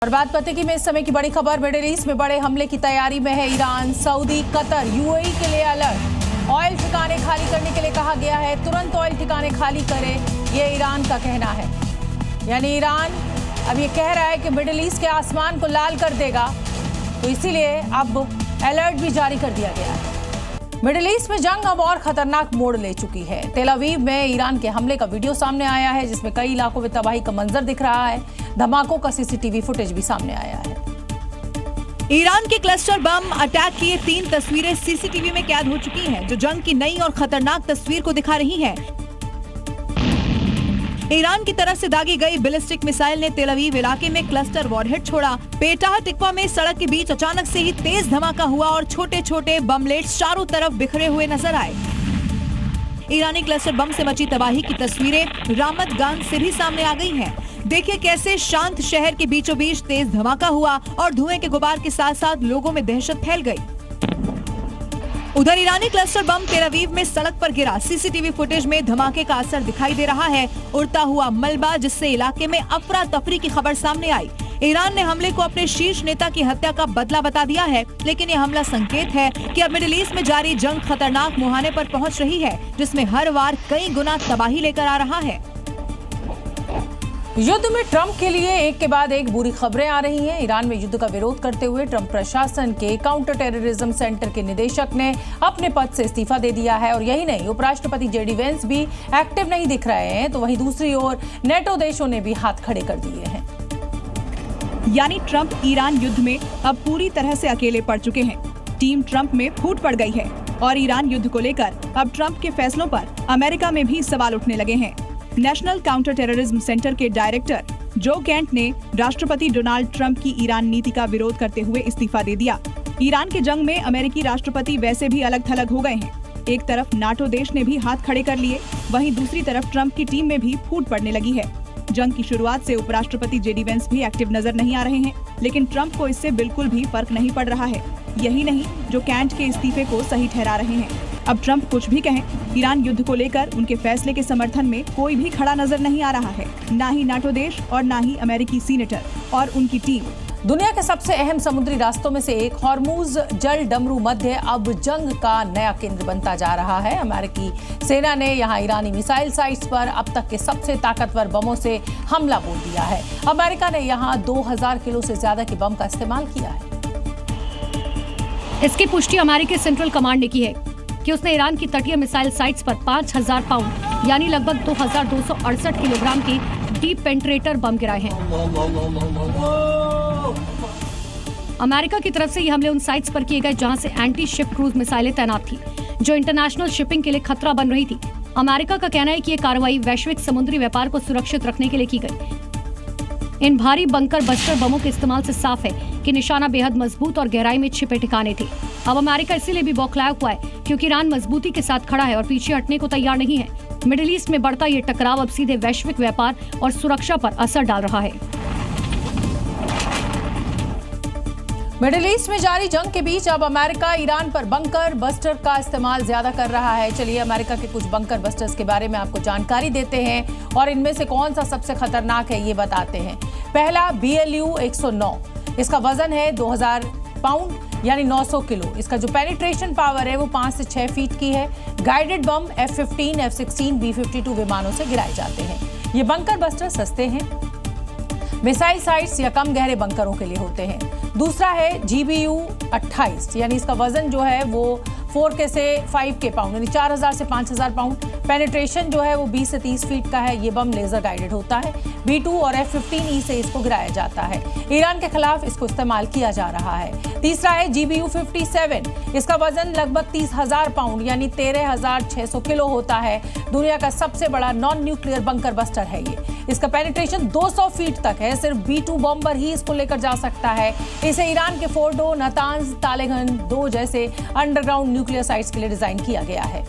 और बात पते की में इस समय की बड़ी खबर, मिडिल ईस्ट में बड़े हमले की तैयारी में है ईरान, सऊदी, कतर, यूएई के लिए अलर्ट। ऑयल ठिकाने खाली करने के लिए कहा गया है, तुरंत ऑयल ठिकाने खाली करे, ये ईरान का कहना है। यानी ईरान अब ये कह रहा है कि मिडिल ईस्ट के आसमान को लाल कर देगा, तो इसीलिए अब अलर्ट भी जारी कर दिया गया है। मिडिल ईस्ट में जंग अब और खतरनाक मोड़ ले चुकी है। तेल अवीव में ईरान के हमले का वीडियो सामने आया है, जिसमें कई इलाकों में तबाही का मंजर दिख रहा है। धमाकों का सीसीटीवी फुटेज भी सामने आया है। ईरान के क्लस्टर बम अटैक की ये 3 तस्वीरें सीसीटीवी में कैद हो चुकी हैं, जो जंग की नई और खतरनाक तस्वीर को दिखा रही हैं। ईरान की तरफ से दागी गई बैलिस्टिक मिसाइल ने तेल अवीव इलाके में क्लस्टर वॉरहेड छोड़ा। पेटाह टिक्वा में सड़क के बीच अचानक से ही तेज धमाका हुआ और छोटे छोटे बमलेट्स चारों तरफ बिखरे हुए नजर आए। ईरानी क्लस्टर बम से मची तबाही की तस्वीरें रामत गान से भी सामने आ गई हैं। देखिए कैसे शांत शहर के बीचों बीच तेज धमाका हुआ और धुएं के गुबार के साथ साथ लोगों में दहशत फैल गई। उधर ईरानी क्लस्टर बम तेल अवीव में सड़क पर गिरा। सीसीटीवी फुटेज में धमाके का असर दिखाई दे रहा है, उड़ता हुआ मलबा, जिससे इलाके में अफरा तफरी की खबर सामने आई। ईरान ने हमले को अपने शीर्ष नेता की हत्या का बदला बता दिया है, लेकिन ये हमला संकेत है कि अब मिडिल ईस्ट में जारी जंग खतरनाक मुहाने पर पहुंच रही है, जिसमें हर वार कई गुना तबाही लेकर आ रहा है। युद्ध में ट्रंप के लिए एक के बाद एक बुरी खबरें आ रही हैं। ईरान में युद्ध का विरोध करते हुए ट्रंप प्रशासन के काउंटर टेररिज्म सेंटर के निदेशक ने अपने पद से इस्तीफा दे दिया है। और यही नहीं, उपराष्ट्रपति जेडी वेंस भी एक्टिव नहीं दिख रहे हैं, तो वहीं दूसरी ओर नेटो देशों ने भी हाथ खड़े कर दिए हैं। यानी ट्रंप ईरान युद्ध में अब पूरी तरह से अकेले पड़ चुके हैं। टीम ट्रंप में फूट पड़ गई है और ईरान युद्ध को लेकर अब ट्रंप के फैसलों पर अमेरिका में भी सवाल उठने लगे हैं। नेशनल काउंटर टेररिज्म सेंटर के डायरेक्टर जो कैंट ने राष्ट्रपति डोनाल्ड ट्रंप की ईरान नीति का विरोध करते हुए इस्तीफा दे दिया। ईरान के जंग में अमेरिकी राष्ट्रपति वैसे भी अलग थलग हो गए हैं। एक तरफ नाटो देश ने भी हाथ खड़े कर लिए, वहीं दूसरी तरफ ट्रंप की टीम में भी फूट पड़ने लगी है। जंग की शुरुआत से उपराष्ट्रपति जेडी वेंस भी एक्टिव नजर नहीं आ रहे हैं, लेकिन ट्रंप को इससे बिल्कुल भी फर्क नहीं पड़ रहा है। यही नहीं, जो कैंट के इस्तीफे को सही ठहरा रहे हैं। अब ट्रंप कुछ भी कहें, ईरान युद्ध को लेकर उनके फैसले के समर्थन में कोई भी खड़ा नजर नहीं आ रहा है, ना ही नाटो देश और ना ही अमेरिकी सीनेटर और उनकी टीम। दुनिया के सबसे अहम समुद्री रास्तों में से एक हॉर्मुज जल डमरू मध्य अब जंग का नया केंद्र बनता जा रहा है। अमेरिकी सेना ने यहां ईरानी मिसाइल साइट्स पर अब तक के सबसे ताकतवर बमों से हमला बोल दिया है। अमेरिका ने यहां 2000 किलो से ज्यादा के बम का इस्तेमाल किया है। इसकी पुष्टि अमेरिकी सेंट्रल कमांड ने की है कि उसने ईरान की तटीय मिसाइल साइट्स पर 5000 पाउंड यानी लगभग 2268 किलोग्राम के डीप पेंट्रेटर बम गिराए हैं। अमेरिका की तरफ से ये हमले उन साइट्स पर किए गए जहां से एंटी शिप क्रूज मिसाइलें तैनात थी, जो इंटरनेशनल शिपिंग के लिए खतरा बन रही थी। अमेरिका का कहना है कि ये कार्रवाई वैश्विक समुद्री व्यापार को सुरक्षित रखने के लिए की गई। इन भारी बंकर बस्टर बमों के इस्तेमाल से साफ है कि निशाना बेहद मजबूत और गहराई में छिपे ठिकाने थे। अब अमेरिका इसीलिए भी बौखलाया हुआ है क्योंकि ईरान मजबूती के साथ खड़ा है और पीछे हटने को तैयार नहीं है। मिडिल ईस्ट में बढ़ता ये टकराव अब सीधे वैश्विक व्यापार और सुरक्षा पर असर डाल रहा है। मिडिल ईस्ट में जारी जंग के बीच अब अमेरिका ईरान पर बंकर बस्टर का इस्तेमाल ज्यादा कर रहा है। चलिए अमेरिका के कुछ बंकर बस्टर्स के बारे में आपको जानकारी देते हैं और इनमें से कौन सा सबसे खतरनाक है ये बताते हैं। पहला BLU 109, इसका वजन है 2000 पाउंड यानी 900 किलो। इसका जो पेनिट्रेशन पावर है वो 5 से 6 फीट की है। Guided bomb F-15, F-16, B-52 विमानों से गिराए जाते हैं। ये बंकर बस्टर सस्ते हैं, मिसाइल साइट्स या कम गहरे बंकरों के लिए होते हैं। दूसरा है GBU 28, यानी इसका वजन जो है वो 4K से 5K पाउंड यानी 4000 से 5000 पाउंड। पेनिट्रेशन जो है वो 20 से 30 फीट का है। ये बम लेजर गाइडेड होता है। B-2 और F-15E से इसको गिराया जाता है। ईरान के खिलाफ इसको इस्तेमाल किया जा रहा है। तीसरा है GBU 57, इसका वजन लगभग 30,000 पाउंड यानी 13,600 किलो होता है। दुनिया का सबसे बड़ा नॉन न्यूक्लियर बंकर बस्टर है ये। इसका पेनिट्रेशन 200 फीट तक है। सिर्फ B-2 बॉम्बर ही इसको लेकर जा सकता है। इसे ईरान के फोर्डो, नतांज, तालेगन 2 जैसे अंडरग्राउंड न्यूक्लियर साइट्स के लिए डिजाइन किया गया है।